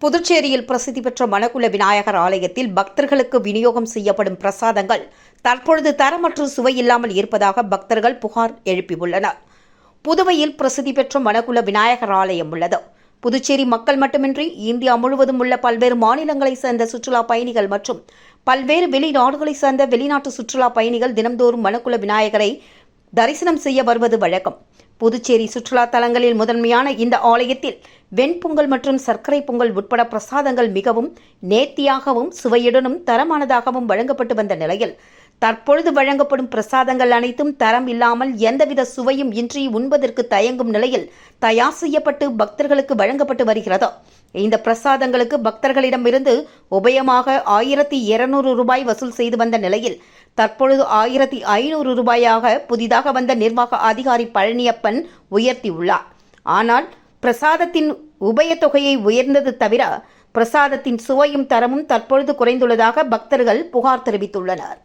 புதுச்சேரியில் பிரசித்தி பெற்ற மணக்குள விநாயகர் ஆலயத்தில் பக்தர்களுக்கு விநியோகம் செய்யப்படும் பிரசாதங்கள் தற்பொழுது தரமற்று சுவையில்லாமல் இருப்பதாக பக்தர்கள் புகார் எழுப்பியுள்ளனர். புதுவையில் பிரசித்தி பெற்ற மணக்குள விநாயகர் ஆலயம் உள்ளது. புதுச்சேரி மக்கள் மட்டுமின்றி இந்தியா முழுவதும் உள்ள பல்வேறு மாநிலங்களைச் சேர்ந்த சுற்றுலா பயணிகள் மற்றும் பல்வேறு வெளிநாடுகளைச் சேர்ந்த வெளிநாட்டு சுற்றுலா பயணிகள் தினம்தோறும் மணக்குள விநாயகரை தரிசனம் செய்ய வருவது வழக்கம். புதுச்சேரி சுற்றுலா தலங்களில் முதன்மையான இந்த ஆலயத்தில் வெண்பொங்கல் மற்றும் சர்க்கரை பொங்கல் உட்பட பிரசாதங்கள் மிகவும் நேர்த்தியாகவும் சுவையுடனும் தரமானதாகவும் வழங்கப்பட்டு வந்த நிலையில் தற்பொழுது வழங்கப்படும் பிரசாதங்கள் அனைத்தும் தரம் இல்லாமல் எந்தவித சுவையும் இன்றி உண்பதற்கு தயங்கும் நிலையில் தயார் செய்யப்பட்டு பக்தர்களுக்கு வழங்கப்பட்டு வருகிறது. இந்த பிரசாதங்களுக்கு பக்தர்களிடமிருந்து உபயமாக 1200 ரூபாய் வசூல் செய்து வந்த நிலையில் தற்பொழுது 1500 ரூபாயாக புதிதாக வந்த நிர்வாக அதிகாரி பழனியப்பன் உயர்த்தியுள்ளார். ஆனால் பிரசாதத்தின் உபயத்தொகையை உயர்ந்தது தவிர பிரசாதத்தின் சுவையும் தரமும் தற்பொழுது குறைந்துள்ளதாக பக்தர்கள் புகார் தெரிவித்துள்ளனர்.